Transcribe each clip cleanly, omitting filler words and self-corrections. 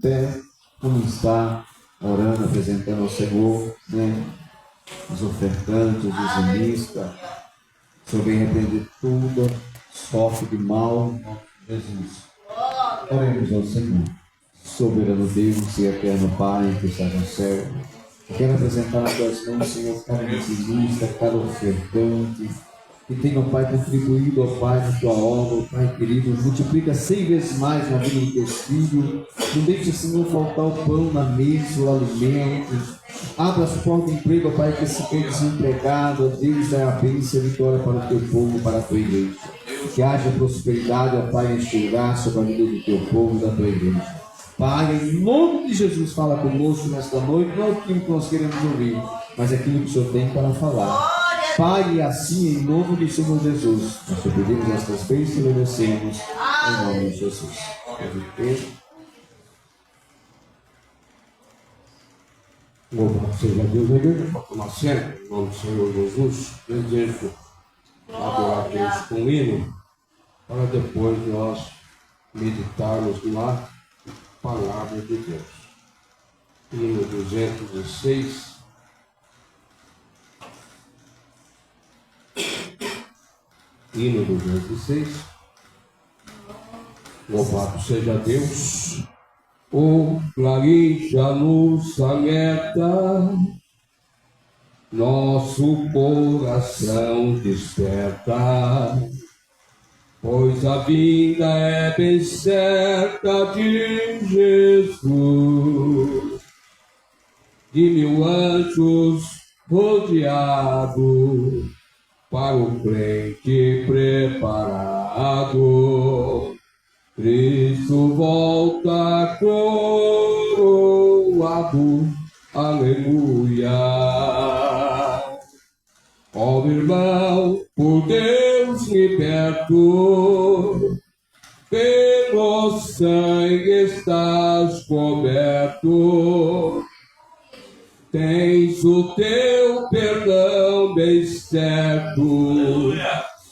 pé, como está, orando, apresentando ao Senhor, né? Os ofertantes, os dizimistas. O Senhor vem repreender tudo, sofre de mal, em nome de Jesus. Oremos ao Senhor. Soberano Deus e eterno Pai que está no céu, eu quero apresentar nas tuas mãos, Senhor, cada dizimista, cada ofertante, que tenha, ó Pai, contribuído, ó Pai, na tua obra, ó Pai querido, multiplica 100 vezes mais na vida dos teus filhos, não deixe, Senhor, faltar o pão na mesa, o alimento, abra as portas de emprego, ó Pai, que se for desempregado, ó Deus, dá a bênção e a vitória para o teu povo, para a tua igreja, que haja prosperidade, ó Pai, neste lugar, sobre a vida do teu povo e da tua igreja. Pai, em nome de Jesus, fala conosco nesta noite, não aquilo que nós queremos ouvir, mas aquilo que o Senhor tem para falar. Pai, e assim, em nome do Senhor Jesus, nós te pedimos estas bênçãos e agradecemos, em nome de Jesus. Louvado seja Deus, igreja, para tomar sempre, em nome do Senhor Jesus, desejo adorar a Deus com hino, para depois nós meditarmos na palavra de Deus. Hino 206. Hino 206. Louvado seja Deus. O clarim já nos alerta, nosso coração desperta, pois a vinda é bem certa de Jesus, de 1000 anjos rodeado, para o crente preparado. Cristo volta coroado, aleluia. Ó irmão, por Deus liberto, pelo sangue estás coberto, tens o teu perdão bem certo,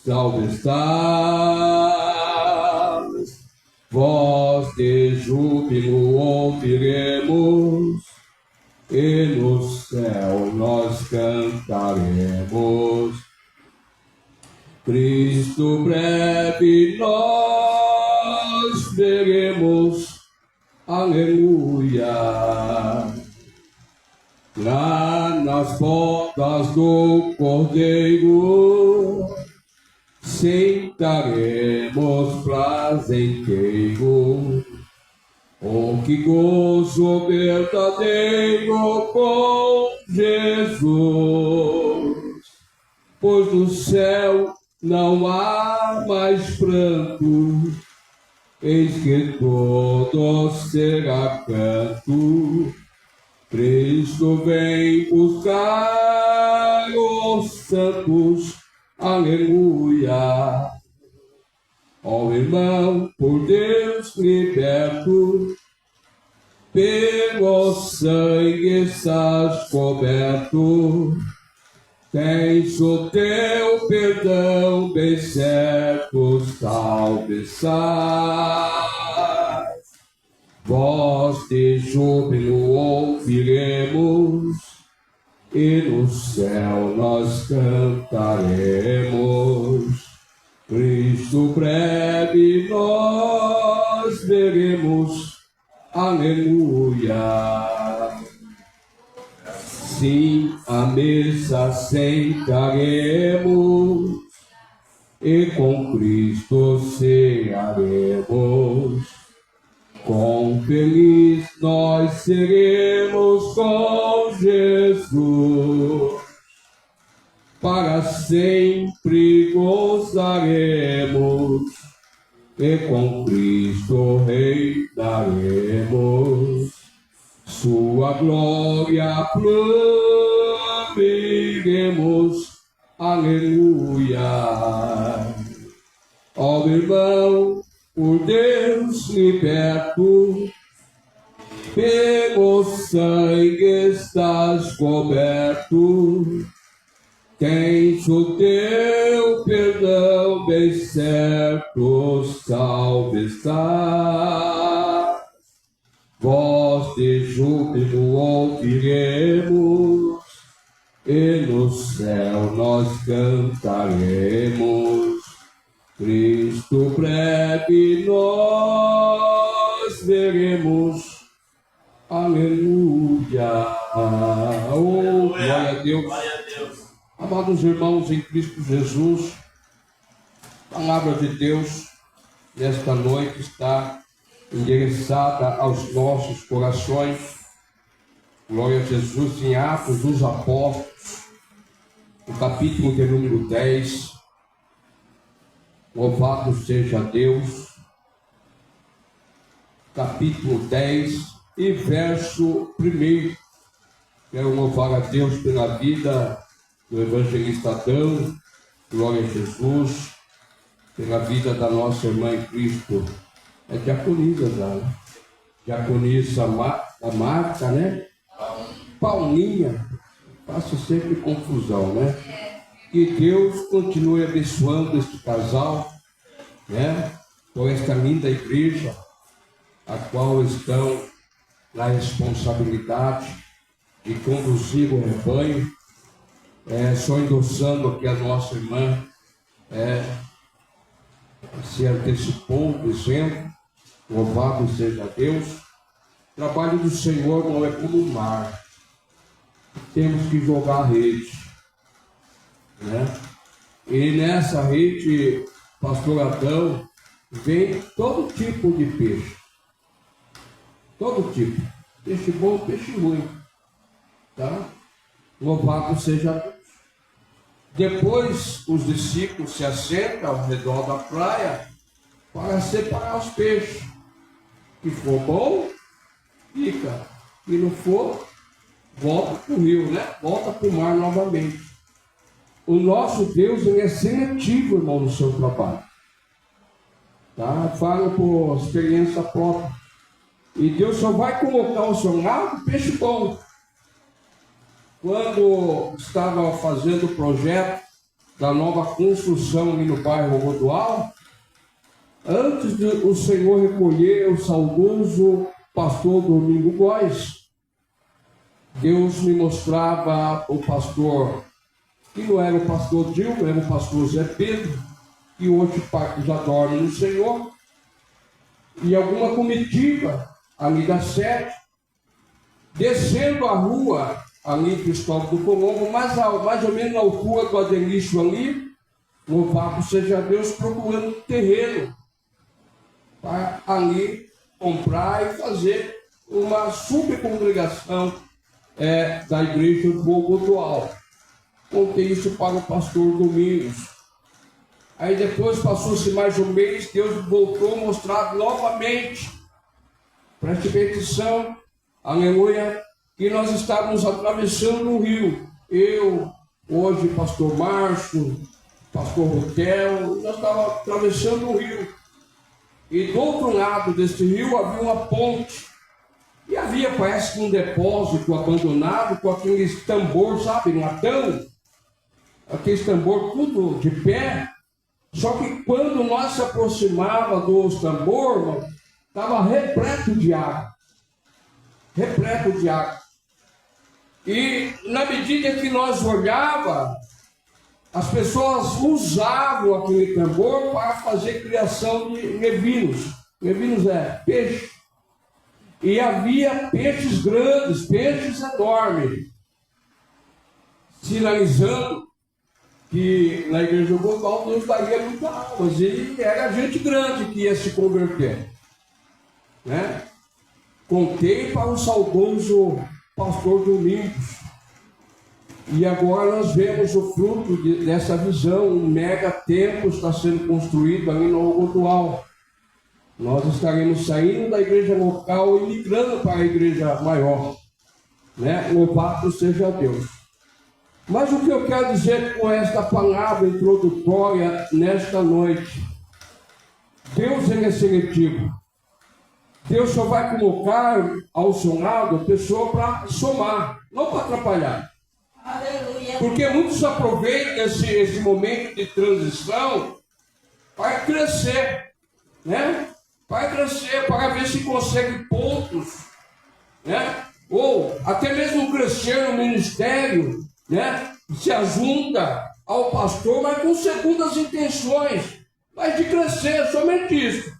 salve estás. Voz de júbilo ouviremos, e no céu nós cantaremos. Cristo breve nós veremos, aleluia. Lá nas bodas do Cordeiro sentaremos prazenteiro. Oh, que gozo verdadeiro com Jesus, pois no céu não há mais pranto, eis que todo será canto. Cristo vem buscar os santos, aleluia. Ó irmão, por Deus liberto, pelo sangue estás coberto, tens o teu perdão bem certo, salve estás. Voz de júbilo ouviremos, e no céu nós cantaremos. Cristo breve nós veremos, aleluia. Sim, à mesa sentaremos, e com Cristo cearemos. Quão feliz nós seremos com Jesus, para sempre gozaremos, e com Cristo reinaremos. Sua glória proclamaremos, aleluia. Ó irmão, por Deus liberto, pelo sangue estás coberto, tens o teu perdão bem certo, salve estás. voz de júbilo ouviremos, e no céu nós cantaremos. Cristo breve nós veremos. Aleluia. Oh, glória a Deus. Amados irmãos em Cristo Jesus, a palavra de Deus nesta noite está endereçada aos nossos corações. Glória a Jesus, em Atos dos Apóstolos, no capítulo de número 10. Louvado seja Deus. Capítulo 10 e verso 1. Quero louvar a Deus pela vida do evangelista Adão. Glória a Jesus. Pela vida da nossa irmã em Cristo. É diaconisa já, né? Diaconisa da Marta, né? Paulinha. Faço sempre confusão, né? Que Deus continue abençoando este casal, né? Com esta linda igreja, a qual estão na responsabilidade de conduzir o rebanho. Só endossando aqui a nossa irmã, se antecipou, dizendo, louvado seja Deus, o trabalho do Senhor não é como o mar, temos que jogar a rede, né? E nessa rede, pastor Adão, vem todo tipo de peixe, todo tipo, peixe bom, peixe ruim, tá? Louvado seja Deus. Depois os discípulos se assentam ao redor da praia para separar os peixes. Se for bom, fica. Se não for, volta para o rio, né? Volta para o mar novamente. O nosso Deus, ele é seletivo, irmão, no seu trabalho. Tá? Falo por experiência própria. E Deus só vai colocar ao seu lado peixe bom. Quando estava fazendo o projeto da nova construção ali no bairro Rodoal, antes de o Senhor recolher o saudoso pastor Domingo Góes, Deus me mostrava o pastor, que não era o pastor Dilma, era o pastor Zé Pedro, que hoje já dorme no Senhor, e alguma comitiva ali da sede, descendo a rua ali em Cristóvão do Colombo, mais ou menos na altura do Adelício ali, louvado seja Deus, procurando terreno para ali comprar e fazer uma subcongregação da igreja do Rodoal. Contei isso para o pastor Domingos. Aí depois passou-se mais um mês, Deus voltou a mostrar novamente, preste atenção, aleluia, que nós estávamos atravessando o rio. Eu, hoje, pastor Márcio, pastor Rotel, nós estávamos atravessando o rio. E do outro lado desse rio havia uma ponte. E havia, parece que um depósito abandonado com aqueles tambor, sabe, latão. Aqueles tambor tudo de pé. Só que quando nós se aproximava dos tambor, estava repleto de água. Repleto de água. E na medida que nós olhávamos, as pessoas usavam aquele tambor para fazer criação de levinos. Levinos é peixe. E havia peixes grandes, peixes enormes, sinalizando que na igreja do Rodoal Deus daria muitas águas. E era gente grande que ia se converter, né? Contei para o saudoso pastor Domingos. E agora nós vemos o fruto dessa visão. Um mega templo está sendo construído ali no Rodoal. Nós estaremos saindo da igreja local e migrando para a igreja maior, né? Louvado seja Deus. Mas o que eu quero dizer com esta palavra introdutória nesta noite? Deus é seletivo. Deus só vai colocar ao seu lado a pessoa para somar, não para atrapalhar. Aleluia. Porque muitos aproveitam esse momento de transição para crescer, né? Para crescer, para ver se consegue pontos né? Ou até mesmo crescer no ministério, né? Se ajunta ao pastor, mas com segundas intenções, mas de crescer, somente isso.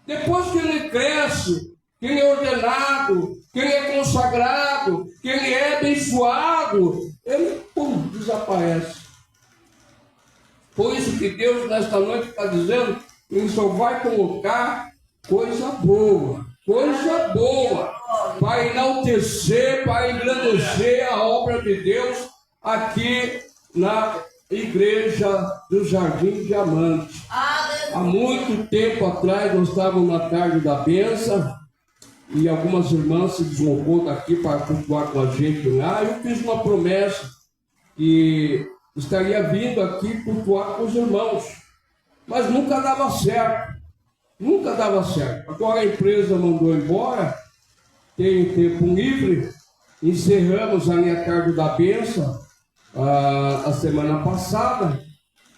Depois que ele cresce, que ele é ordenado, que ele é consagrado, que ele é abençoado, ele, desaparece. Por isso que Deus, nesta noite, está dizendo que Ele só vai colocar coisa boa, para enaltecer, para engrandecer a obra de Deus aqui na igreja do Jardim Diamante. Há muito tempo atrás, nós estávamos na tarde da bênção, e algumas irmãs se deslocou daqui para cultuar com a gente lá. Eu fiz uma promessa que estaria vindo aqui cultuar com os irmãos, mas nunca dava certo. Agora a empresa mandou embora, tem tempo livre, encerramos a minha tarde da bênção a semana passada,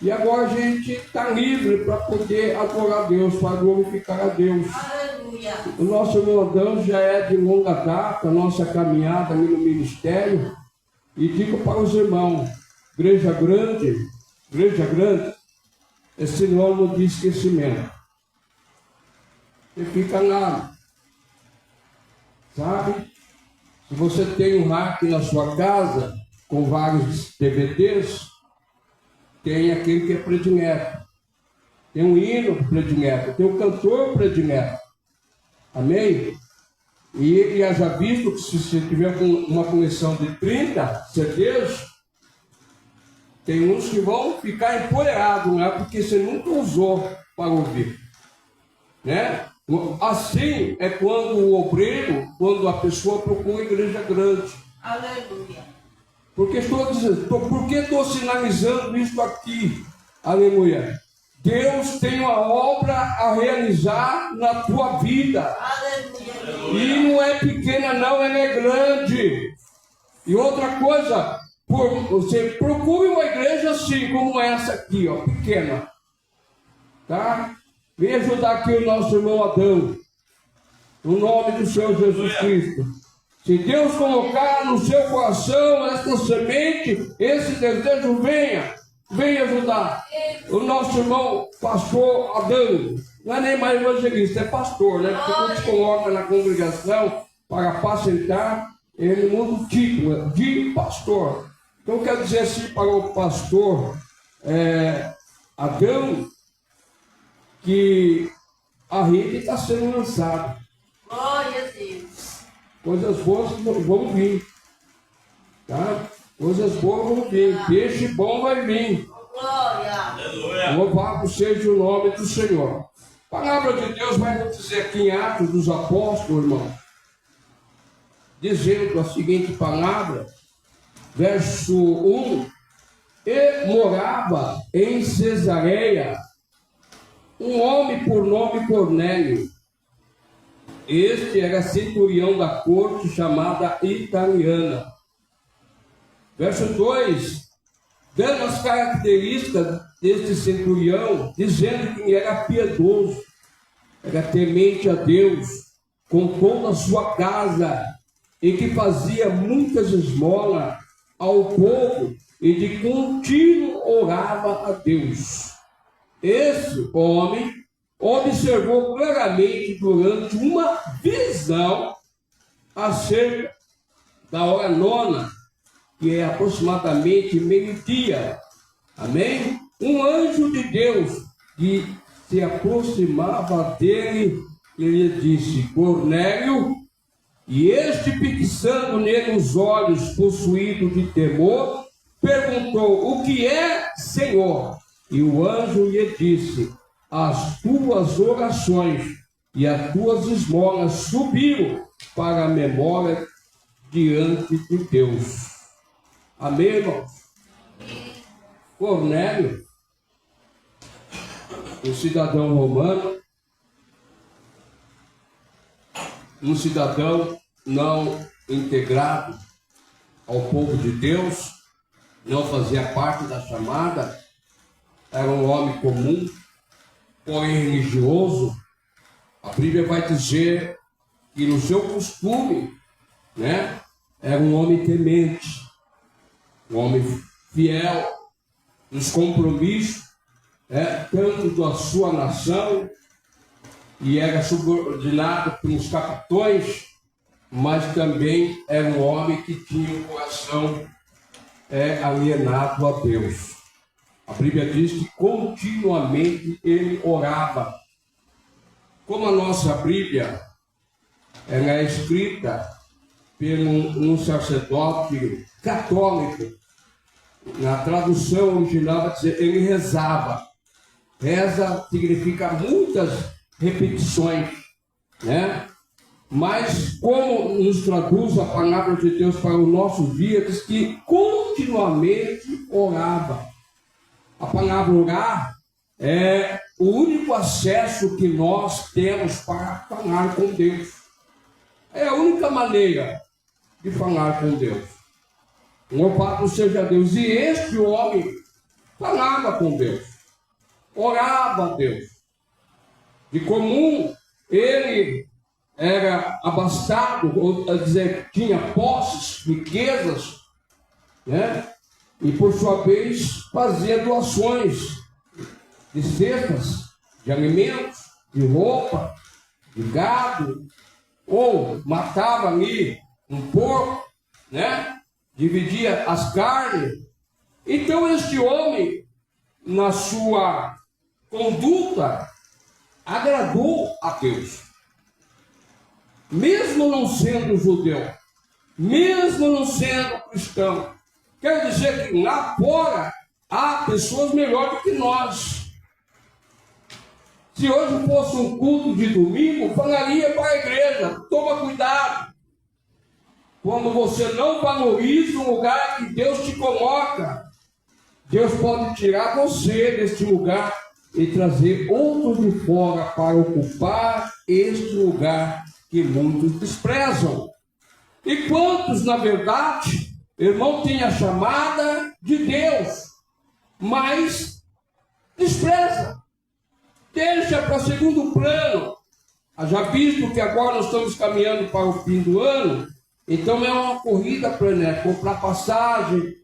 e agora a gente está livre para poder adorar a Deus, para glorificar a Deus. Aleluia. O nosso irmão Adão já é de longa data, a nossa caminhada ali no ministério, e digo para os irmãos, igreja grande é sinônimo de esquecimento. Você fica lá, sabe? Se você tem um rack na sua casa, com vários DVDs, tem aquele que é predileto. Tem um hino predileto, tem um cantor predileto. Amém? E já visto que se você tiver uma coleção de 30 CDs, tem uns que vão ficar empoeirados, né? Porque você nunca usou para ouvir, né? Assim é quando o obreiro, quando a pessoa procura igreja grande. Aleluia. Porque estou dizendo, por que estou sinalizando isso aqui? Aleluia. Deus tem uma obra a realizar na tua vida. Aleluia. E não é pequena não, ela é grande. E outra coisa, você procure uma igreja assim, como essa aqui, ó, pequena. Tá? Vem ajudar aqui o nosso irmão Adão. No nome do Senhor Jesus Cristo. Se Deus colocar no seu coração esta semente, esse desejo, venha ajudar. O nosso irmão pastor Adão, não é nem mais evangelista, é pastor, né? Porque quando se coloca na congregação para apacentar, ele muda o título de pastor. Então quer dizer assim para o pastor Adão, que a rede está sendo lançada. Glória a Deus. Coisas boas vão vir. Tá? Coisas boas vão vir. Peixe bom vai vir. Glória. Louvado seja o nome do Senhor. A palavra de Deus vai nos dizer aqui em Atos dos Apóstolos, irmão, dizendo a seguinte palavra, verso 1: E morava em Cesareia um homem por nome Cornélio. Este era centurião da corte chamada italiana. Verso 2, dando as características deste centurião, dizendo que ele era piedoso, era temente a Deus, com toda a sua casa, e que fazia muitas esmolas ao povo, e de contínuo orava a Deus. Esse homem observou claramente durante uma visão acerca da hora nona, que é aproximadamente meio-dia. Amém? Um anjo de Deus que se aproximava dele e lhe disse: Cornélio. E este, fixando nele os olhos, possuído de temor, perguntou: O que é, Senhor? E o anjo lhe disse: As tuas orações e as tuas esmolas subiram para a memória diante de Deus. Amém, irmãos? Cornélio, um cidadão romano, um cidadão não integrado ao povo de Deus, não fazia parte da chamada, era um homem comum, porém religioso. A Bíblia vai dizer que no seu costume né? Era um homem temente, um homem fiel nos compromissos, tanto da sua nação, e era subordinado pelos capitães, mas também era um homem que tinha um coração alienado a Deus. A Bíblia diz que continuamente ele orava. Como a nossa Bíblia ela é escrita por um sacerdote católico, na tradução original vai dizer, ele rezava. Reza significa muitas repetições, né? Mas como nos traduz a palavra de Deus para o nosso dia, diz que continuamente orava. A palavra orar é o único acesso que nós temos para falar com Deus. É a única maneira de falar com Deus. Louvado seja Deus. E este homem falava com Deus, orava a Deus. De comum, ele era abastado, ou dizer, tinha posses, riquezas, né? E por sua vez fazia doações de cestas, de alimentos, de roupa, de gado, ou matava ali um porco, né? Dividia as carnes. Então este homem, na sua conduta, agradou a Deus. Mesmo não sendo judeu, mesmo não sendo cristão. Quer dizer que lá fora há pessoas melhores que nós. Se hoje fosse um culto de domingo, falaria para a igreja, toma cuidado. Quando você não valoriza o lugar que Deus te coloca, Deus pode tirar você deste lugar e trazer outros de fora para ocupar este lugar que muitos desprezam. E quantos, na verdade, irmão, têm a chamada de Deus, mas despreza, deixa para segundo plano. Já visto que agora nós estamos caminhando para o fim do ano, então é uma corrida frenética, comprar passagem,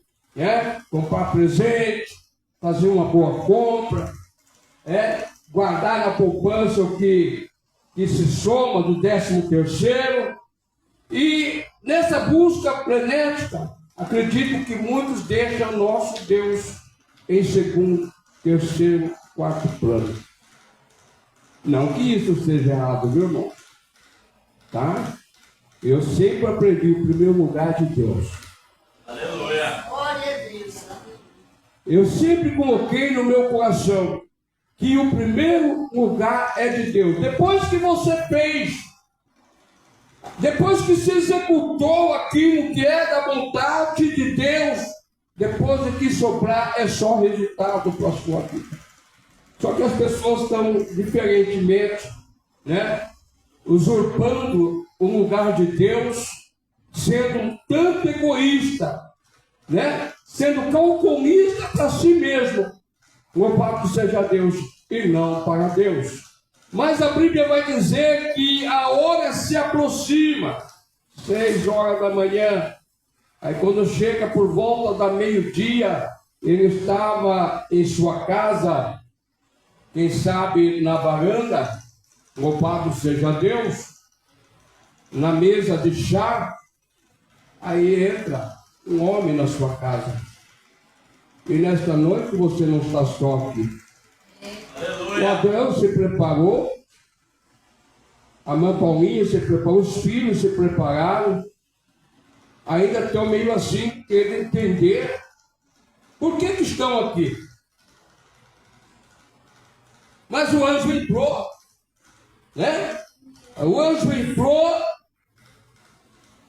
comprar presente, fazer uma boa compra, guardar na poupança o que se soma do 13º, e nessa busca frenética, acredito que muitos deixam nosso Deus em segundo, terceiro, quarto plano. Não que isso seja errado, meu irmão, tá? Eu sempre aprendi o primeiro lugar de Deus. Aleluia! Glória a Deus! Eu sempre coloquei no meu coração que o primeiro lugar é de Deus. Depois que você fez, depois que se executou aquilo que é da vontade de Deus, depois de que sobrar é só resultado para a sua vida. Só que as pessoas estão diferentemente, usurpando o lugar de Deus, sendo um tanto egoísta, sendo calculista para si mesmo. Louvado seja Deus e não para Deus. Mas a Bíblia vai dizer que a hora se aproxima, 6 horas da manhã. Aí quando chega por volta da meio-dia, ele estava em sua casa, quem sabe na varanda, louvado seja Deus, na mesa de chá. Aí entra um homem na sua casa. E nesta noite você não está só aqui. O Adel se preparou, a mãe Paulinha se preparou, os filhos se prepararam. Ainda estão meio assim, querendo entender por que estão aqui. Mas o anjo entrou, O anjo entrou,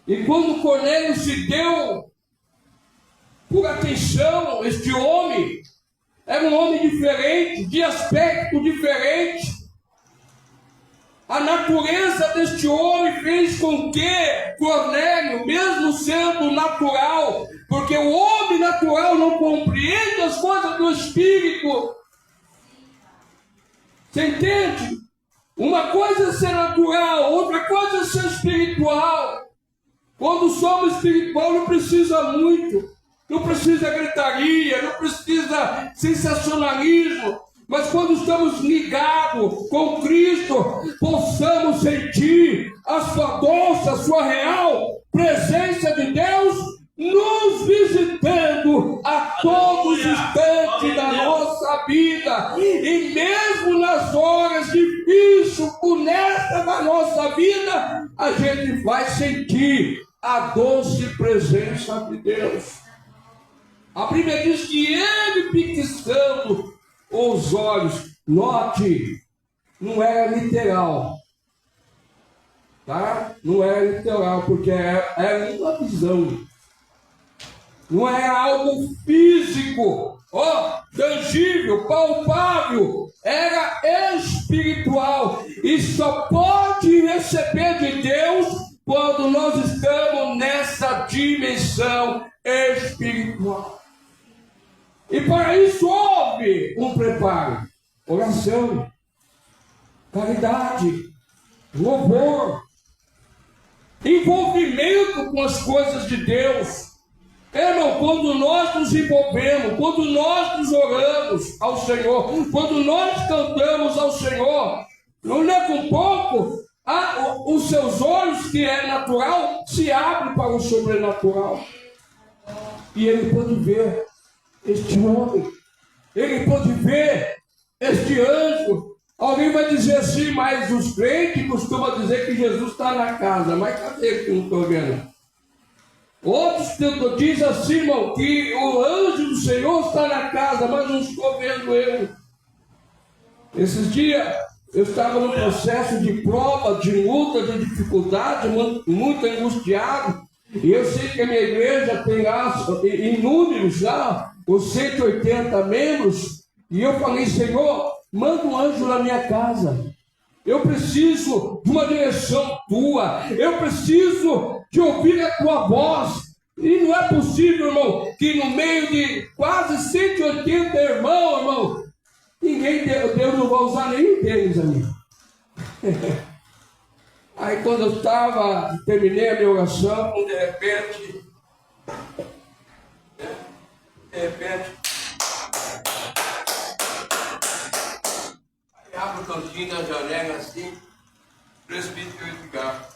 e quando Cornélio se deu por atenção, este homem era um homem diferente, de aspecto diferente. A natureza deste homem fez com que Cornélio, mesmo sendo natural, porque o homem natural não compreende as coisas do Espírito. Você entende? Uma coisa é ser natural, outra coisa é ser espiritual. Quando somos espiritual não precisa muito, não precisa gritaria, não precisa sensacionalismo, mas quando estamos ligados com Cristo, possamos sentir a sua doce, a sua real presença de Deus nos visitando a todos os instantes da nossa vida, e mesmo nas horas difíceis, honestas da nossa vida, a gente vai sentir a doce presença de Deus. A Bíblia diz que ele, fixando os olhos, note, não era literal, tá? Não era literal, porque era uma visão. Não é algo físico, tangível, palpável, era espiritual, e só pode receber de Deus quando nós estamos nessa dimensão espiritual. E para isso houve um preparo: oração, caridade, louvor, envolvimento com as coisas de Deus. Irmão, quando nós nos envolvemos, quando nós nos oramos ao Senhor, quando nós cantamos ao Senhor, não é com pouco, os seus olhos, que é natural, se abrem para o sobrenatural. E ele pode ver este homem, ele pode ver este anjo. Alguém vai dizer assim, mas os crentes costumam dizer que Jesus está na casa, mas cadê que não estou vendo? Outros dizem assim, irmão, que o anjo do Senhor está na casa, mas não estou vendo ele. Esses dias eu estava num processo de prova, de luta, de dificuldade, muito angustiado. E eu sei que a minha igreja tem lá em números já os 180 membros. E eu falei: Senhor, manda um anjo na minha casa. Eu preciso de uma direção tua. Eu preciso de ouvir a tua voz. E não é possível, irmão, que no meio de quase 180 irmão, Deus não vai usar nenhum deles ali. Aí quando eu terminei a minha oração, de repente, aí abre o cantinho da janela assim, presbítero Edgar.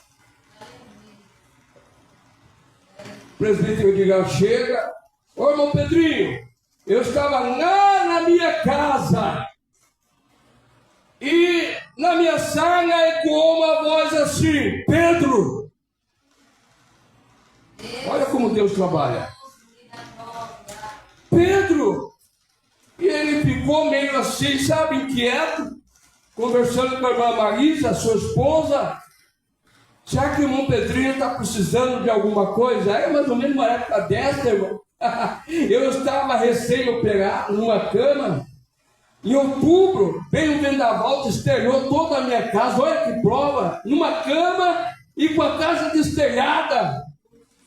Presbítero Edgar chega: ô irmão Pedrinho, eu estava lá na minha casa e na minha sala ecoou uma voz assim: Pedro. Olha como Deus trabalha. Pedro. E ele ficou meio assim, sabe, inquieto, conversando com a irmã Marisa, sua esposa. Será que o irmão Pedrinho está precisando de alguma coisa? É mais ou menos uma época dessa, irmão. Eu estava recém-operado numa cama. Em outubro, veio um vendaval, destelhou toda a minha casa. Olha que prova! Numa cama e com a casa destelhada,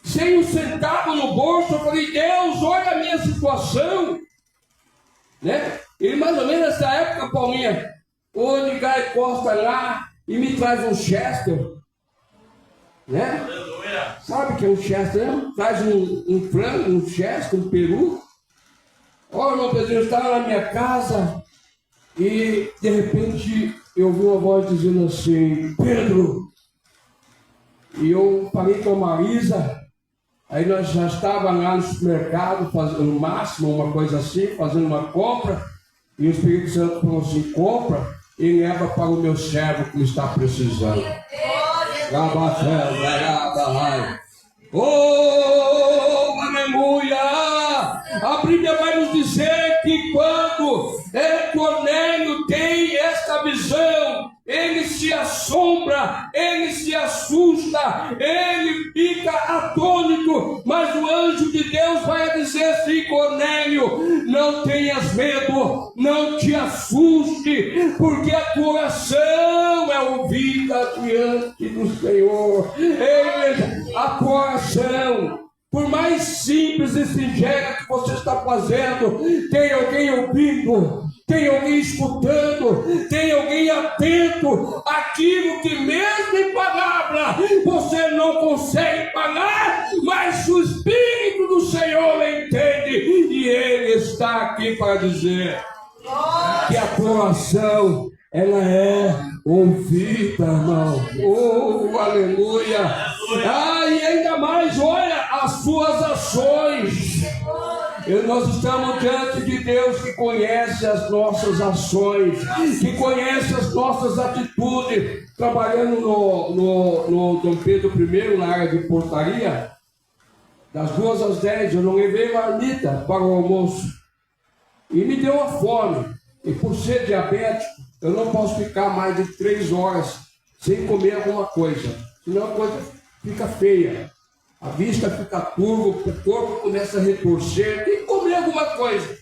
sem um centavo no bolso. Eu falei: Deus, olha a minha situação, né? E mais ou menos nessa época, Paulinha, o Edgar encosta lá e me traz um Chester, né? Sabe o que é um Chester, né? Traz um frango, um Chester, um peru. Olha, irmão Pedrinho, eu estava na minha casa e de repente eu ouvi uma voz dizendo assim: Pedro. E eu falei com a Marisa. Aí nós já estávamos lá no supermercado, fazendo no máximo uma coisa assim, fazendo uma compra. E o Espírito Santo falou assim: compra e leva para o meu servo que está precisando. Oh, aleluia! A Bíblia vai nos dizer que quando Cornélio tem esta visão, ele se assombra, ele se assusta, ele fica atônito, mas o anjo de Deus vai dizer assim: Cornélio, não tenhas medo, não te assuste, porque a tua oração é ouvida diante do Senhor. A tua oração, por mais simples e singela que você está fazendo, tem alguém ouvindo, tem alguém escutando, tem alguém atento àquilo que mesmo em palavra você não consegue consegue pagar, mas o Espírito do Senhor entende, e Ele está aqui para dizer que a oração, ela é ouvida, irmão. Oh, aleluia! E ainda mais, olha, as suas ações. Nós estamos diante de Deus que conhece as nossas ações, que conhece as nossas atitudes. Trabalhando no Dom Pedro I, na área de portaria, das 2 às 10, eu não levei marmita para o almoço. E me deu uma fome. E por ser diabético, eu não posso ficar mais de 3 horas sem comer alguma coisa. Senão a coisa fica feia. A vista fica turva, o corpo começa a retorcer. Tem que comer alguma coisa.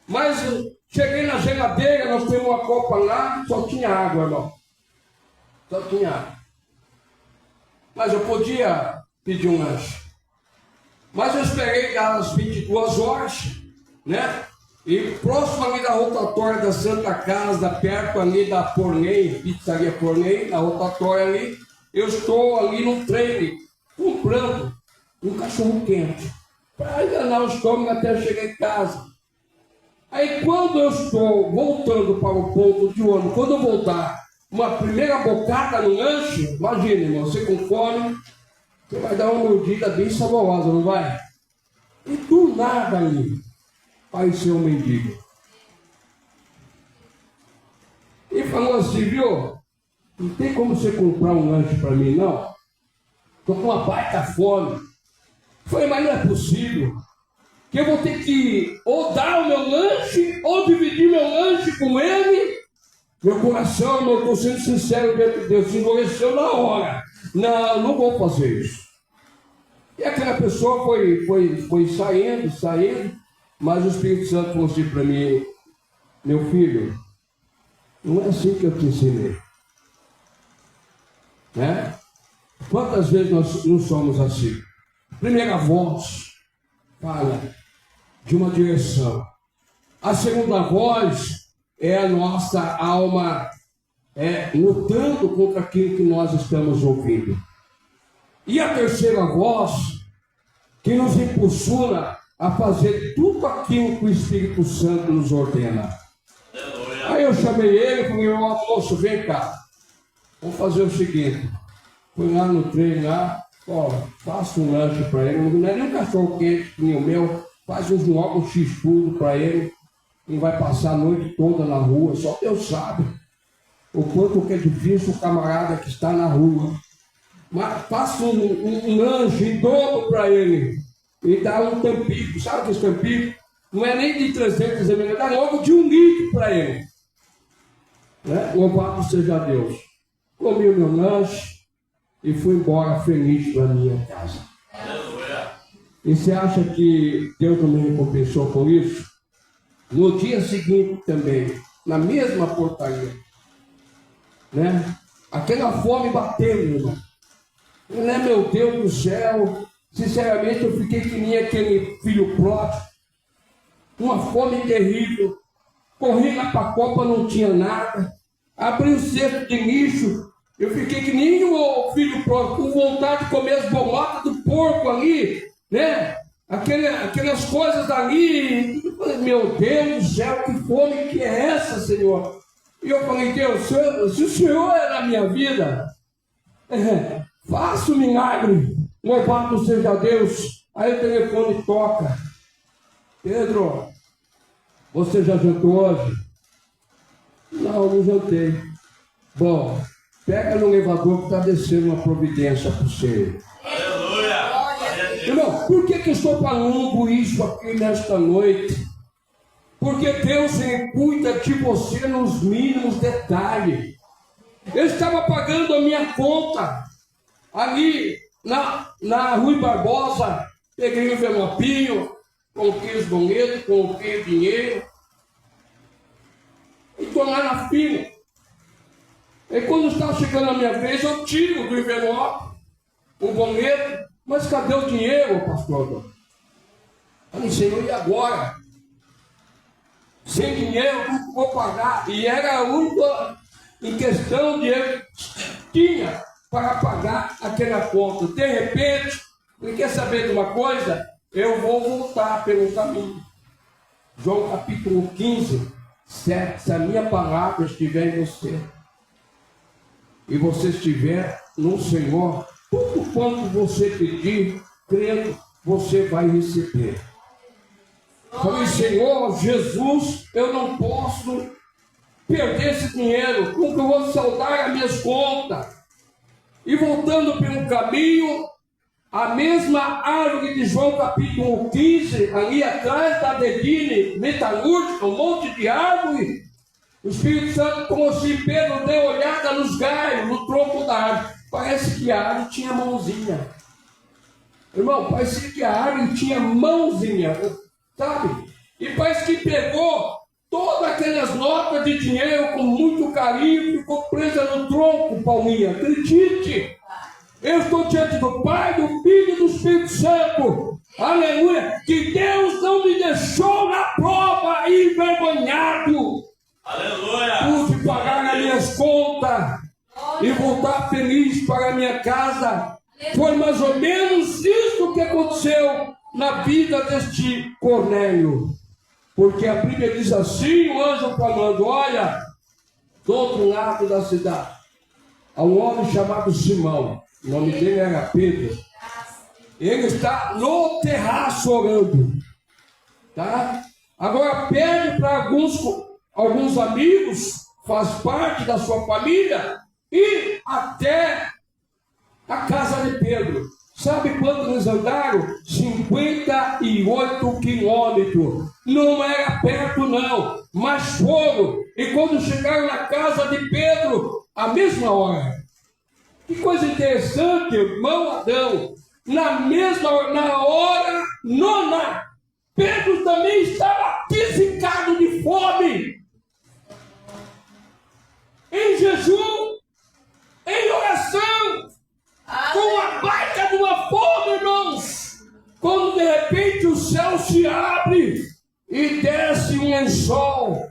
Mas eu cheguei na geladeira, nós temos uma copa lá, só tinha água, irmão. Só tinha água. Mas eu podia pedir um lanche. Mas eu esperei às 22 horas, né? E próximo ali da rotatória da Santa Casa, perto ali da Pornei, pizzaria Pornei, na rotatória ali, eu estou ali no trem, comprando um cachorro quente, para enganar o estômago até chegar em casa. Aí quando eu estou voltando para o ponto de ônibus, quando eu vou dar uma primeira bocada no lanche, imagine, irmão, você com fome, você vai dar uma mordida bem saborosa, não vai? E do nada ali, apareceu um mendigo. E falou assim, viu? Não tem como você comprar um lanche para mim, não? Estou com uma baita fome. Eu falei, mas não é possível. Que eu vou ter que ou dar o meu lanche, ou dividir meu lanche com ele. Meu coração, eu estou sendo sincero diante de Deus, se endureceu na hora. Não vou fazer isso. E aquela pessoa foi saindo, mas o Espírito Santo falou assim para mim, meu filho, não é assim que eu te ensinei. Né? Quantas vezes nós não somos assim? Primeira voz fala de uma direção. A segunda voz é a nossa alma lutando contra aquilo que nós estamos ouvindo. E a terceira voz que nos impulsiona a fazer tudo aquilo que o Espírito Santo nos ordena. Aí eu chamei ele e falei, moço, vem cá. Vamos fazer o seguinte. Fui lá no trem lá, faço um lanche para ele. Não é nem um cachorro quente, nem o meu. Faz logo um x-tudo para ele. Ele vai passar a noite toda na rua, só Deus sabe o quanto que é difícil o camarada que está na rua. Mas faço um lanche em dobro para ele. E dá um tampico, sabe que esse tampico? Não é nem de 300 ml, dá logo de 1 litro para ele. Né? Louvado seja Deus. Comi o meu lanche e fui embora feliz para a minha casa. E você acha que Deus não me recompensou por isso? No dia seguinte também, na mesma portaria, né? Aquela fome bateu, irmão. Né, meu Deus do céu, sinceramente eu fiquei que nem aquele filho pródigo, uma fome terrível. Corri lá para a copa, não tinha nada. Abri o cesto de lixo, eu fiquei que nem o filho pródigo, com vontade de comer as bolotas do porco ali, né? Aquelas coisas ali. Meu Deus do céu, que fome que é essa, Senhor? E eu falei, Deus, se o Senhor é na minha vida, faça o milagre, louvado seja Deus. Aí o telefone toca. Pedro, você já jantou hoje? Não jantei. Bom, pega no elevador que está descendo uma providência para você. Aleluia! Irmão, por que eu estou falando isso aqui nesta noite? Porque Deus cuida de você nos mínimos detalhes. Eu estava pagando a minha conta ali na Rui Barbosa, peguei um envelopinho, coloquei os boletos, coloquei o dinheiro e estou lá na fila. E quando está chegando a minha vez, eu tiro do envelope o boleto, mas cadê o dinheiro, pastor? Falei, Senhor, e agora? Sem dinheiro, não vou pagar. E era a única em questão de dinheiro tinha. para pagar aquela conta. De repente, ele quer saber de uma coisa? Eu vou voltar pelo caminho. João capítulo 15, 7. Se a minha palavra estiver em você, e você estiver no Senhor, tudo quanto você pedir, crendo, você vai receber. Falei, Senhor, Jesus, eu não posso perder esse dinheiro, como que eu vou saldar as minhas contas? E voltando pelo caminho, a mesma árvore de João capítulo 15, ali atrás da Dedine metalúrgica, um monte de árvore, o Espírito Santo trouxe Pedro, deu olhada nos galhos, no tronco da árvore. Parece que a árvore tinha mãozinha. Irmão, parecia que a árvore tinha mãozinha, sabe? E parece que pegou todas aquelas notas de dinheiro com muito carinho, ficou presa no tronco, Palminha. Acredite! Eu estou diante do Pai, do Filho e do Espírito Santo. Aleluia! Que Deus não me deixou na prova envergonhado. Aleluia! Pude pagar as minhas contas e voltar feliz para a minha casa. Foi mais ou menos isso que aconteceu na vida deste Cornélio. Porque a Bíblia diz assim, o anjo falando, olha, do outro lado da cidade, há um homem chamado Simão, o nome dele era Pedro. Ele está no terraço orando. Tá? Agora pede para alguns amigos, faz parte da sua família, ir até a casa de Pedro. Sabe quanto eles andaram? 58 quilômetros. Não era perto não, mas foram. E quando chegaram na casa de Pedro, a mesma hora. Que coisa interessante, irmão Adão. Na hora nona, Pedro também estava desicado de fome. Em jejum, em oração, com a baita de uma fome, irmãos. Quando de repente o céu se abre e desce um lençol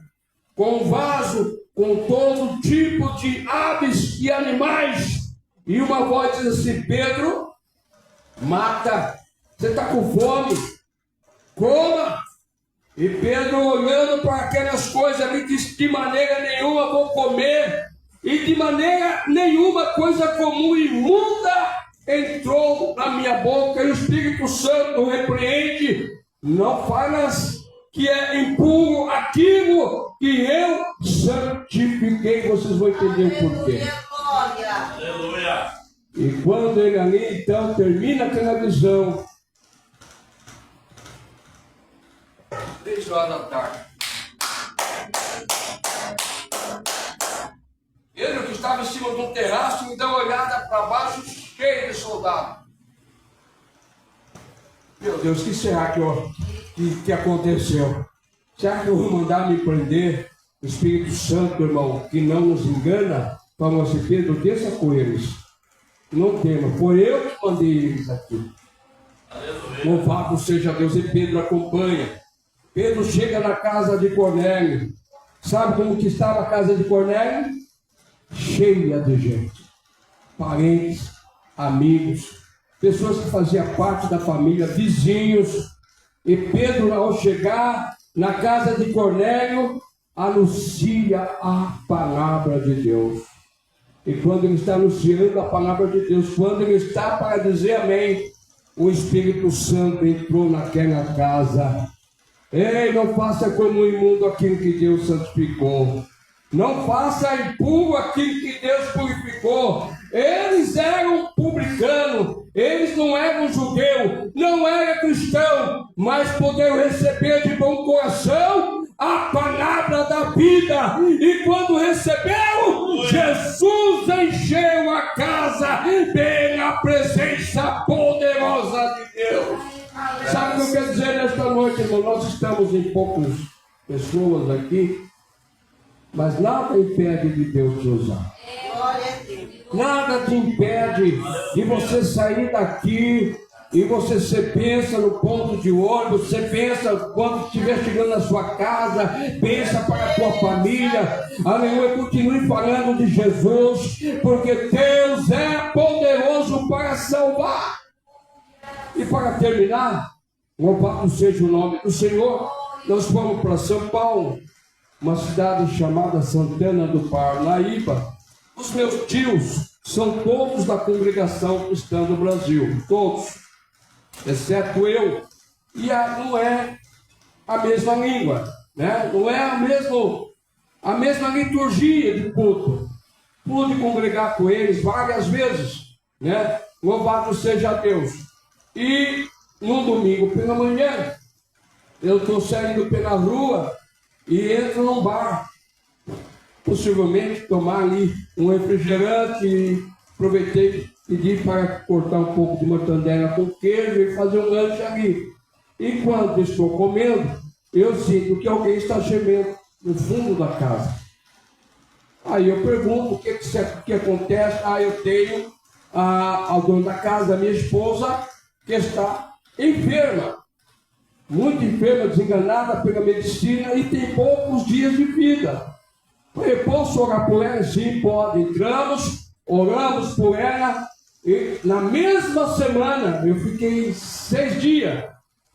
com um vaso com todo tipo de aves e animais. E uma voz diz assim, Pedro, mata, você está com fome, coma. E Pedro olhando para aquelas coisas ali disse, de maneira nenhuma vou comer. E de maneira nenhuma coisa comum e imunda entrou na minha boca. E o Espírito Santo repreende, não falas que é impuro aquilo que eu santifiquei. Vocês vão entender o porquê. Aleluia! E quando ele ali então termina aquela visão, 3 horas da tarde, Pedro, que estava em cima de um terraço, me dá uma olhada para baixo, cheio de soldados. Meu Deus, o que será que aconteceu? Será que eu vou mandar me prender? O Espírito Santo, irmão, que não nos engana, falou assim, Pedro, desça com eles. Não tema, foi eu que mandei eles aqui. Aleluia! Louvado seja Deus. E Pedro acompanha. Pedro chega na casa de Cornélio. Sabe como que estava a casa de Cornélio? Cheia de gente. Parentes, amigos, pessoas que faziam parte da família, vizinhos. E Pedro, ao chegar na casa de Cornélio, anuncia a palavra de Deus. E quando ele está anunciando a palavra de Deus, quando ele está para dizer amém, o Espírito Santo entrou naquela casa. Ei, não faça como imundo aquilo que Deus santificou. Não faça impuro aquilo que Deus purificou. Eles eram publicanos, eles não eram judeus, não eram cristãos, mas poderam receber de bom coração a palavra da vida. E quando receberam, Jesus encheu a casa pela presença poderosa de Deus. Sabe o que eu quero dizer nesta noite, irmão? Nós estamos em poucas pessoas aqui, mas nada impede de Deus te usar. Nada te impede de você sair daqui E você pensa no ponto de ônibus, você pensa quando estiver chegando na sua casa, pensa para a tua família. Aleluia, continue falando de Jesus, porque Deus é poderoso para salvar. E para terminar, louvado seja o nome do Senhor, nós vamos para São Paulo, uma cidade chamada Santana do Parnaíba. Os meus tios são todos da congregação cristã do Brasil, todos, exceto eu. E não é a mesma língua, né? Não é a mesma liturgia de culto. Pude congregar com eles várias vezes, né? Louvado seja Deus. E no domingo pela manhã, eu estou saindo pela rua e entro num bar. Possivelmente tomar ali um refrigerante e aproveitei e pedi para cortar um pouco de mortandela com queijo e fazer um lanche ali. E quando estou comendo, eu sinto que alguém está gemendo no fundo da casa. Aí eu pergunto o que acontece. Eu tenho ao dono da casa, a minha esposa, que está enferma, muito enferma, desenganada pela medicina e tem poucos dias de vida. Eu posso orar por ela? Sim, pode. Entramos, oramos por ela e na mesma semana, eu fiquei 6 dias,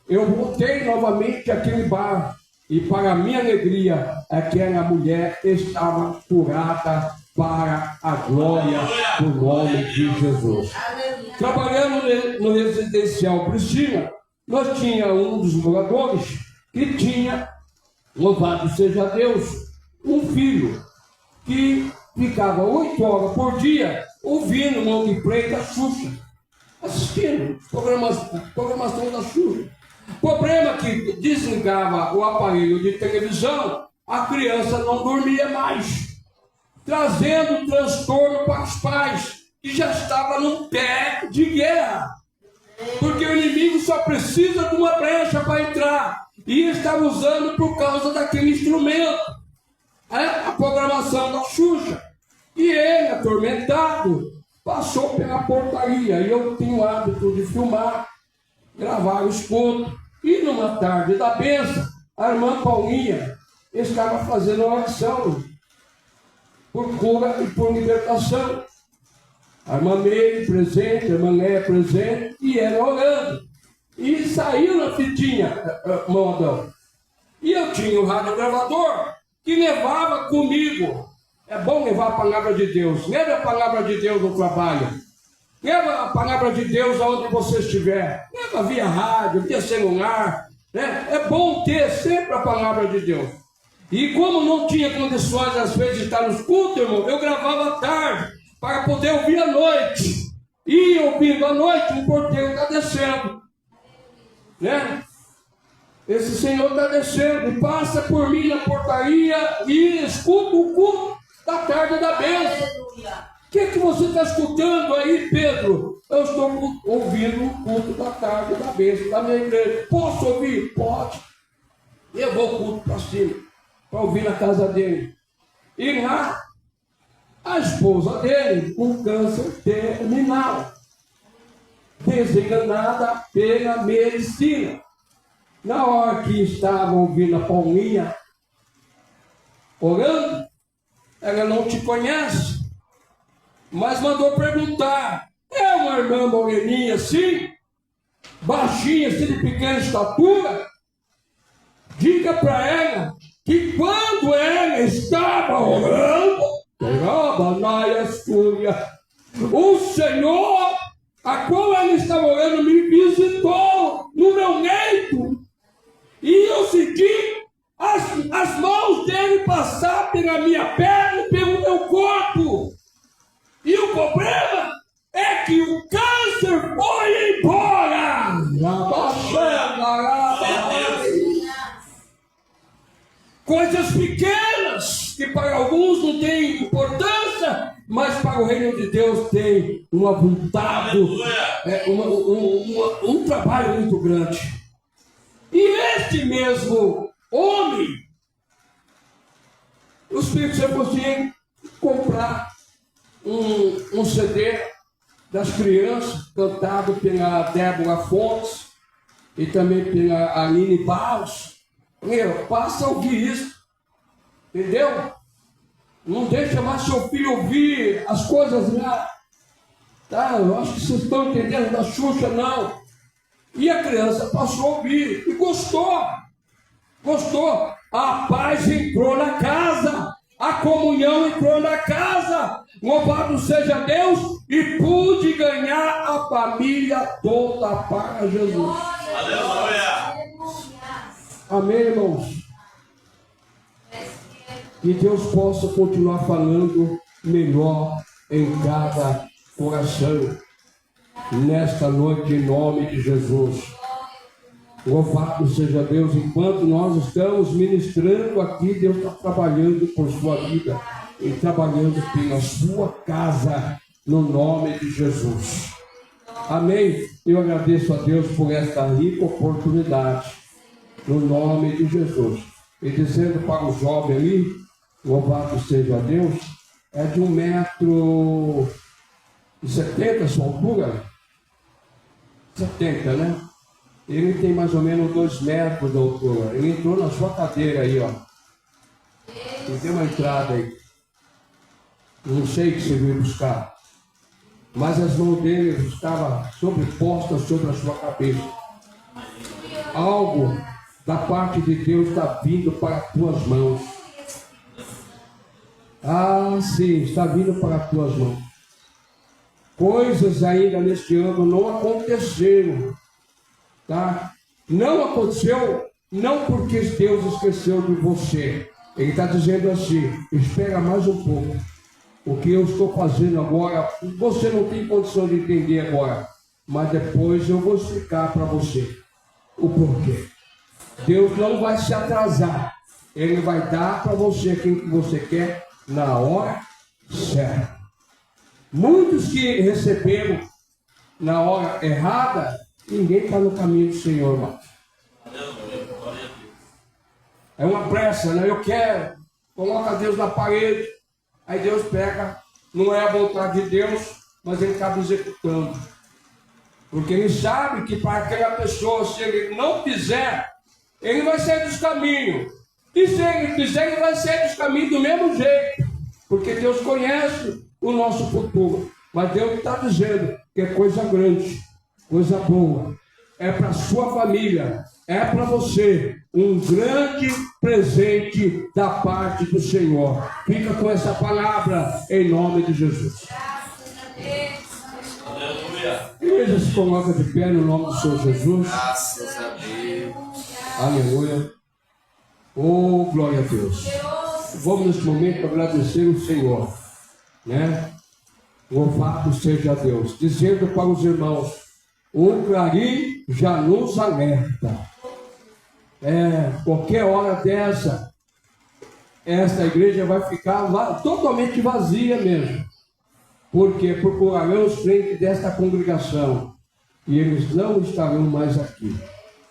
eu voltei novamente àquele bar e para minha alegria, aquela mulher estava curada para a glória do nome de Jesus. Trabalhando no residencial Priscila, nós tínhamos um dos moradores que tinha, louvado seja Deus, um filho que ficava 8 horas por dia ouvindo o long play da Xuxa, assistindo programação da Xuxa. Problema que desligava o aparelho de televisão, a criança não dormia mais, trazendo transtorno para os pais, que já estava num pé de guerra, porque o inimigo só precisa de uma brecha para entrar, e estava usando por causa daquele instrumento, a programação da Xuxa. E ele, atormentado, passou pela portaria. E eu tinha o hábito de filmar, gravar os cultos. E numa tarde da bênção, a irmã Paulinha estava fazendo oração por cura e por libertação. A irmã Meire presente, a irmã Léa presente, e ela orando. E saiu na fitinha, modão. E eu tinha o rádio gravador que levava comigo. É bom levar a palavra de Deus. Leve a palavra de Deus no trabalho. Leva a palavra de Deus aonde você estiver. Leva via rádio, via celular, né? É bom ter sempre a palavra de Deus. E como não tinha condições, às vezes, de estar nos cultos, irmão, eu gravava à tarde para poder ouvir à noite. E ouvindo à noite, o porteiro está descendo, né? Esse senhor está descendo e passa por mim na portaria e escuta o culto da tarde da bênção. O que você está escutando aí, Pedro? Eu estou ouvindo o culto da tarde da bênção da minha igreja. Posso ouvir? Pode. Levou o culto para cima, para ouvir na casa dele. E lá, a esposa dele com câncer terminal, desenganada pela medicina. Na hora que estavam ouvindo a Paulinha orando, ela não te conhece, mas mandou perguntar: é uma irmã moreninha assim, baixinha, assim, de pequena estatura? Diga para ela que quando ela estava orando, o Senhor, a qual ela estava orando, me visitou no meu leito. E eu senti as mãos dele passar pela minha perna e pelo meu corpo. E o problema é que o câncer foi embora. Coisas pequenas que para alguns não têm importância, mas para o reino de Deus tem um avultado, um trabalho muito grande. E este mesmo homem, os filhos, você conseguia comprar um CD das crianças, cantado pela Débora Fontes e também pela Aline Barros. Meu, passa a ouvir isso, entendeu? Não deixa mais seu filho ouvir as coisas lá, tá? Eu acho que vocês estão entendendo da Xuxa, não. E a criança passou a ouvir e gostou. A paz entrou na casa, a comunhão entrou na casa. Louvado seja Deus, e pude ganhar a família toda para Jesus. Aleluia. Amém, irmãos? Que Deus possa continuar falando melhor em cada coração nesta noite, em nome de Jesus. Louvado seja Deus. Enquanto nós estamos ministrando aqui, Deus está trabalhando por sua vida e trabalhando pela sua casa, no nome de Jesus. Amém? Eu agradeço a Deus por esta rica oportunidade, no nome de Jesus. E dizendo para o jovem ali, louvado seja Deus, é de 1,70 m sua altura? 70, né? Ele tem mais ou menos 2 metros de altura. Ele entrou na sua cadeira aí, ó. E deu uma entrada aí. Não sei o que você veio buscar. Mas as mãos dele estavam sobrepostas sobre a sua cabeça. Algo da parte de Deus está vindo para as tuas mãos. Ah, sim, está vindo para as tuas mãos. Coisas ainda neste ano não aconteceram. Tá? Não aconteceu, não porque Deus esqueceu de você. Ele está dizendo assim: espera mais um pouco. O que eu estou fazendo agora, você não tem condição de entender agora, mas depois eu vou explicar para você o porquê. Deus não vai se atrasar. Ele vai dar para você quem que você quer na hora certa. Muitos que receberam na hora errada, ninguém está no caminho do Senhor, irmão. É uma pressa, né? Eu quero. Coloca Deus na parede. Aí Deus pega. Não é a vontade de Deus, mas Ele acaba executando. Porque Ele sabe que para aquela pessoa, se Ele não fizer, Ele vai sair dos caminhos. E se Ele fizer, Ele vai sair dos caminhos do mesmo jeito. Porque Deus conhece o nosso futuro. Mas Deus está dizendo que é coisa grande. Coisa boa, é para a sua família, é para você um grande presente da parte do Senhor. Fica com essa palavra em nome de Jesus. Aleluia. Igreja, se coloca de pé no nome do Senhor Jesus. Graças a Deus. Aleluia. Oh, glória a Deus. Vamos nesse momento agradecer o Senhor, né? Louvado seja Deus. Dizendo para os irmãos: o clarim já nos alerta. Qualquer hora dessa, esta igreja vai ficar totalmente vazia mesmo. Porque procurarão os crentes desta congregação e eles não estarão mais aqui.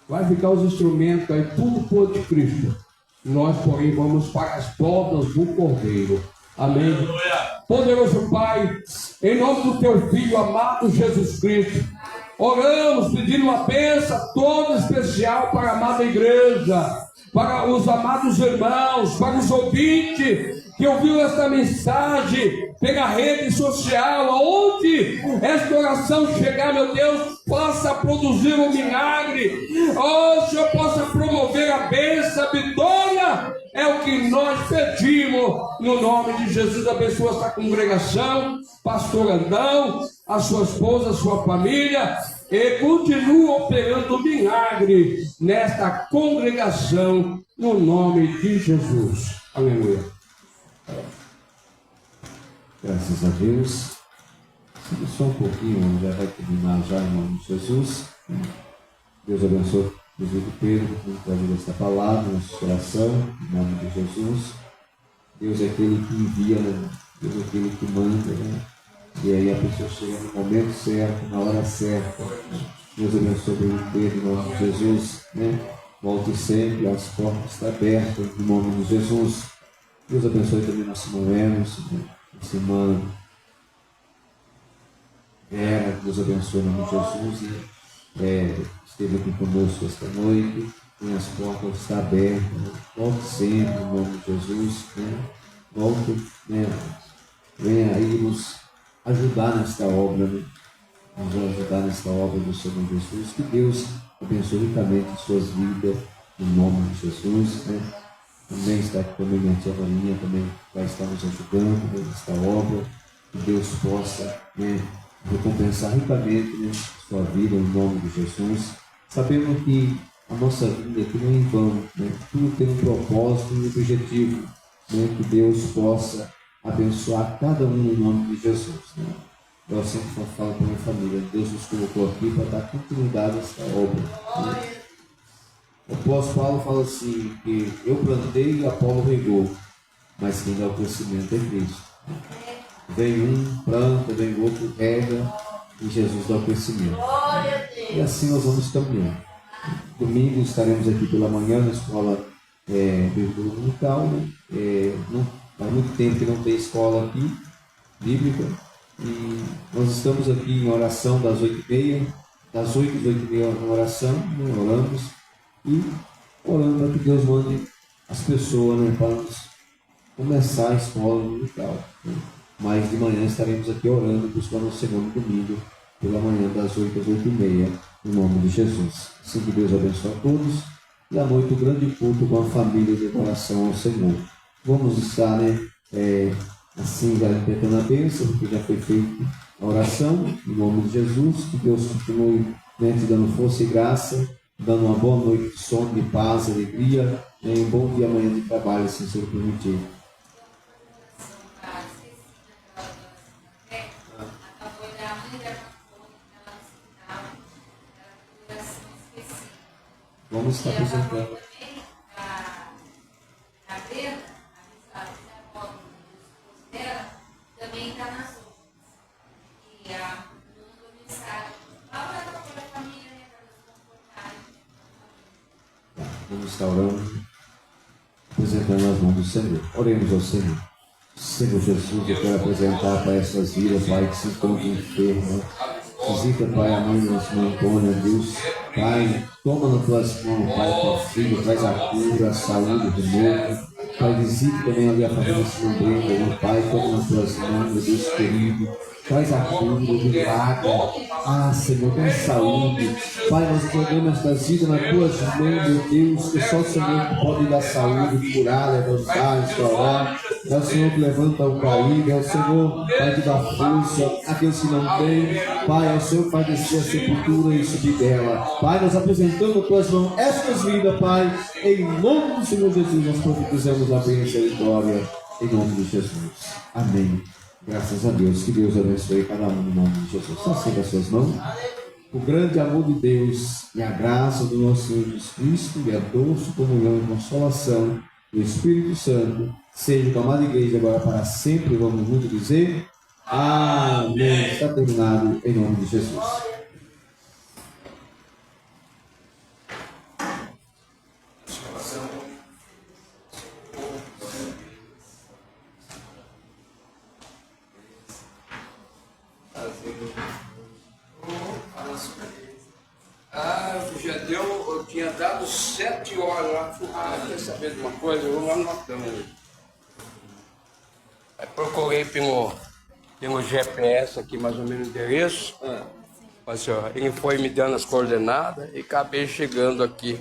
Vai ficar os instrumentos aí, tudo por Cristo. Nós, porém, vamos para as bodas do Cordeiro. Amém. Aleluia. Poderoso Pai, em nome do Teu Filho amado Jesus Cristo, oramos pedindo uma bênção toda especial para a amada igreja, para os amados irmãos, para os ouvintes que ouviram esta mensagem pela rede social, aonde esta oração chegar, meu Deus, possa produzir um milagre. Oh, Senhor, possa promover a bênção, a vitória. É o que nós pedimos no nome de Jesus. Abençoa esta congregação, pastor Andão, a sua esposa, a sua família, e continua operando milagre nesta congregação no nome de Jesus. Aleluia. Graças a Deus. Só um pouquinho, já vai terminar já em nome de Jesus. Deus abençoe o presbítero Pedro por trazer essa palavra, nosso coração, em nome de Jesus. Deus é aquele que envia, né? Deus é aquele que manda, né? E aí a pessoa chega no momento certo, na hora certa. Deus abençoe o presbítero Pedro, em nome de Jesus, né? Volte sempre, as portas estão abertas, em nome de Jesus. Deus abençoe também nosso irmão Emerson, né? Nossa irmã Vera, que Deus abençoe em nome de Jesus, esteve aqui conosco esta noite, tem as portas estão abertas, volte sempre em nome de Jesus, volte, venha aí nos ajudar nesta obra, nos ajudar nesta obra do Senhor Jesus, que Deus abençoe ricamente suas vidas, em nome de Jesus, Também está aqui também minha tia Marinha, também vai estar nos ajudando nesta obra, que Deus possa recompensar ricamente sua vida, em nome de Jesus, sabendo que a nossa vida aqui não é em vão, tudo tem um propósito e um objetivo, que Deus possa abençoar cada um em nome de Jesus. Eu sempre falo para a minha família, Deus nos colocou aqui para dar continuidade a essa obra. O apóstolo Paulo fala assim, que eu plantei e Apolo regou, mas quem dá o crescimento é Cristo. Vem um, planta, vem outro, rega, e Jesus dá o crescimento. E assim nós vamos caminhando. Domingo estaremos aqui pela manhã na escola bíblica dominical. Faz muito tempo que não tem escola aqui, bíblica. E nós estamos aqui em oração das 8h30, das 8 às 8h30 em oração, oramos. E orando para que Deus mande as pessoas para começar a escola dominical. Mas de manhã estaremos aqui orando, buscando o segundo domingo, pela manhã das 8 às 8h30, em nome de Jesus. Assim que Deus abençoe a todos. E à noite o grande culto com a família de adoração ao Senhor. Vamos estar, assim, já interpretando a bênção, porque já foi feita a oração, em nome de Jesus. Que Deus continue te dando força e graça, dando uma boa noite de sono, de paz, alegria, e um bom dia amanhã de trabalho, se o Senhor permitir. Vamos estar apresentando. A Brenda, a avó dela, também está nas outras. E a mandou mensagem. Fala da família, para nos confortarem. Vamos estar orando, apresentando as mãos do Senhor. Oremos ao Senhor. Senhor Jesus, eu quero apresentar para essas vidas, Pai, que se encontram enfermas. Visita, Pai, a mãe do nosso irmão Antônio, Deus. Pai, toma nas tuas mãos, Pai, teu filho, traz a cura, a saúde do novo. Pai, visita também ali a família Simão Brenda, meu Pai, toma nas tuas mãos, meu Deus querido. Traz a cura, o milagre. Senhor, tem saúde. Pai, nós entregamos estas vidas nas tuas mãos, meu Deus, que só o Senhor que pode dar saúde, curar, levantar, restaurar. É o Senhor que levanta o caído, é o Senhor que vai te dar força, aqueles que não têm. Pai, é o Senhor que vai descer a sepultura e subir dela. Pai, nós apresentamos as tuas mãos estas vidas, Pai, em nome do Senhor Jesus, nós profetizamos a bênção e a vitória, em nome de Jesus. Amém. Graças a Deus, que Deus abençoe cada um em nome de Jesus. Assim as suas mãos. O grande amor de Deus e a graça do nosso Senhor Jesus Cristo e a doce comunhão e consolação do Espírito Santo seja com a amada igreja agora para sempre. Vamos juntos dizer amém. Está terminado em nome de Jesus. Eu tinha dado 7 horas lá. Quer saber de uma coisa? Eu vou lá na cama. Aí procurei pelo GPS aqui, mais ou menos o endereço. Assim, ó, ele foi me dando as coordenadas e acabei chegando aqui.